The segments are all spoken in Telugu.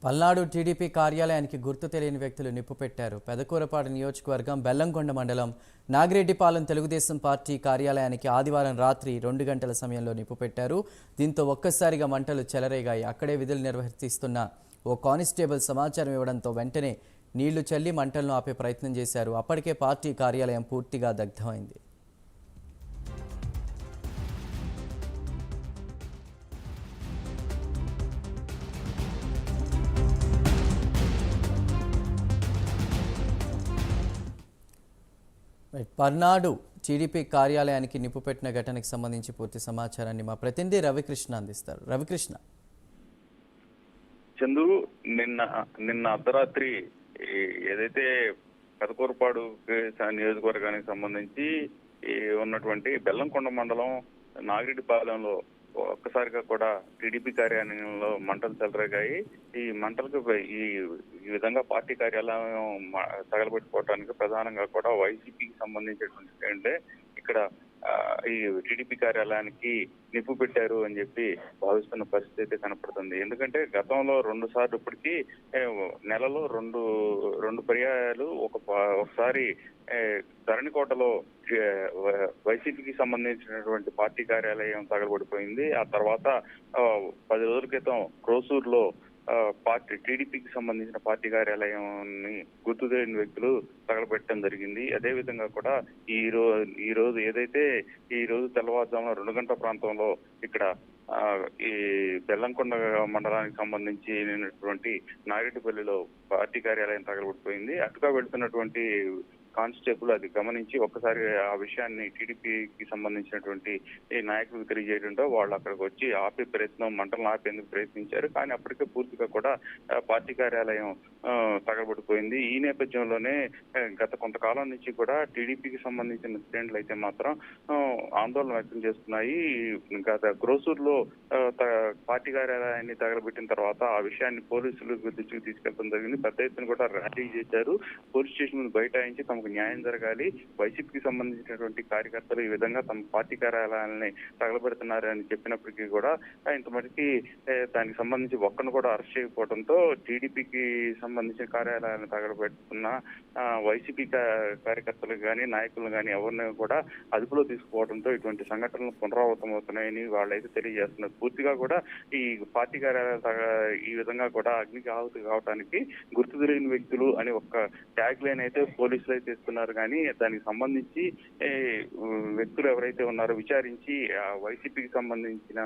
పల్నాడు టీడీపీ కార్యాలయానికి గుర్తు తెలియని వ్యక్తులు నిప్పు పెట్టారు. పెదకూరపాడు నియోజకవర్గం బెల్లంకొండ మండలం నాగిరెడ్డిపాలెం తెలుగుదేశం పార్టీ కార్యాలయానికి ఆదివారం రాత్రి 2 గంటల సమయంలో నిప్పు పెట్టారు. దీంతో ఒక్కసారిగా మంటలు చెలరేగాయి. అక్కడే విధులు నిర్వహిస్తున్న ఓ కానిస్టేబుల్ సమాచారం ఇవ్వడంతో వెంటనే నీళ్లు చల్లి మంటలను ఆపే ప్రయత్నం చేశారు. అప్పటికే పార్టీ కార్యాలయం పూర్తిగా దగ్ధమైంది. పల్నాడు టీడీపీ కార్యాలయానికి నిప్పు పెట్టిన ఘటనకు సంబంధించి పూర్తి సమాచారాన్ని మా ప్రతినిధి రవికృష్ణ అందిస్తారు. రవికృష్ణ. చందు, నిన్న అర్ధరాత్రి ఏదైతే పెదకూరపాడు నియోజకవర్గానికి సంబంధించి ఉన్నటువంటి బెల్లంకొండ మండలం నాగిరెడ్డిపాలెంలో ఒక్కసారిగా కూడా టీడీపీ కార్యాలయంలో మంటలు చెలరేగాయి. ఈ మంటలకు ఈ విధంగా పార్టీ కార్యాలయం తగలబెట్టుకోవడానికి ప్రధానంగా కూడా వైసీపీకి సంబంధించినటువంటి అంటే ఇక్కడ ఈ టీడీపీ కార్యాలయానికి నిప్పు పెట్టారు అని చెప్పి భావిస్తున్న పరిస్థితి అయితే కనపడుతుంది. ఎందుకంటే గతంలో 2 సార్లు ఇప్పటికీ నెలలో రెండు పర్యాయాలు ఒకసారి ధరణికోటలో వైసీపీకి సంబంధించినటువంటి పార్టీ కార్యాలయం తగలబడిపోయింది. ఆ తర్వాత 10 రోజుల క్రితం క్రోసూరులో పార్టీ టీడీపీకి సంబంధించిన పార్టీ కార్యాలయాన్ని గుర్తు తెలియని వ్యక్తులు తగలబెట్టడం జరిగింది. అదే విధంగా కూడా ఈ రోజు ఏదైతే ఈ రోజు తెల్లవారుజామున 2 గంటల ప్రాంతంలో ఇక్కడ ఈ బెల్లంకొండ మండలానికి సంబంధించినటువంటి నాగిరెడ్డిపల్లిలో పార్టీ కార్యాలయం తగలబడిపోయింది. అటుగా వెళ్తున్నటువంటి కానిస్టేబుల్ అది గమనించి ఒక్కసారి ఆ విషయాన్ని టీడీపీకి సంబంధించినటువంటి ఈ నాయకులకు తెలియజేయడంతో వాళ్ళు అక్కడికి వచ్చి మంటలను ఆపేందుకు ప్రయత్నించారు. కానీ అప్పటికే పూర్తిగా కూడా పార్టీ కార్యాలయం తగలబడిపోయింది. ఈ నేపథ్యంలోనే గత కొంతకాలం నుంచి కూడా టీడీపీకి సంబంధించిన శ్రేణులు అయితే మాత్రం ఆందోళన వ్యక్తం చేస్తున్నాయి. గత గ్రోసూరులో పార్టీ కార్యాలయాన్ని తగలబెట్టిన తర్వాత ఆ విషయాన్ని పోలీసులు దృష్టికి తీసుకెళ్లడం జరిగింది. పెద్ద ఎత్తున కూడా ర్యాలీ చేశారు. పోలీస్ స్టేషన్ బైఠాయించి తమకు న్యాయం జరగాలి, వైసీపీకి సంబంధించినటువంటి కార్యకర్తలు ఈ విధంగా తమ పార్టీ కార్యాలయాలని తగలబెడుతున్నారని చెప్పినప్పటికీ కూడా ఇంతమటికి దానికి సంబంధించి ఒక్కను కూడా అరెస్ట్ చేయకపోవడంతో టీడీపీకి సంబంధించిన కార్యాలయాలను తగలబెడుతున్న వైసీపీ కార్యకర్తలకు కానీ నాయకులు కానీ ఎవరిని కూడా అదుపులో తీసుకోవడంతో ఇటువంటి సంఘటనలు పునరావృతం అవుతున్నాయని వాళ్ళైతే తెలియజేస్తున్నారు. పూర్తిగా కూడా ఈ పార్టీ కార్యాలయాలు ఈ విధంగా కూడా అగ్నికి ఆహుతి కావడానికి గుర్తు తెలియని వ్యక్తులు అని ఒక ట్యాగ్ లైన్ అయితే పోలీసులు అయితే ఇస్తున్నారు. కానీ దానికి సంబంధించి వ్యక్తులు ఎవరైతే ఉన్నారో విచారించి వైసీపీకి సంబంధించిన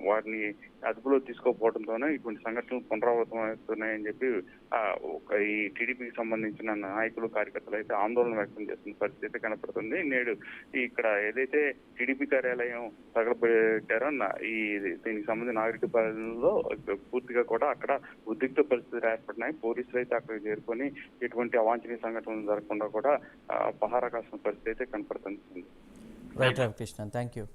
వారిని అదుపులో తీసుకోకపోవడంతోనే ఇటువంటి సంఘటనలు పునరావృతం అవుతున్నాయని చెప్పి ఈ టీడీపీకి సంబంధించిన నాయకులు కార్యకర్తలు అయితే ఆందోళన వ్యక్తం చేస్తున్న పరిస్థితి కనపడుతుంది. నేడు ఇక్కడ ఏదైతే టీడీపీ కార్యాలయం తగలబెట్టారో దీనికి సంబంధించిన నాగిరెడ్డిపాలెంలో పూర్తిగా కూడా అక్కడ ఉద్రిక్త పరిస్థితులు ఏర్పడినాయి. పోలీసులు అయితే అక్కడికి చేరుకొని ఎటువంటి అవాంఛనీయ సంఘటనలు జరగకుండా కూడా పహారా కాసిన పరిస్థితి అయితే కనపడుతుంది. Right Ravikrishna, thank you.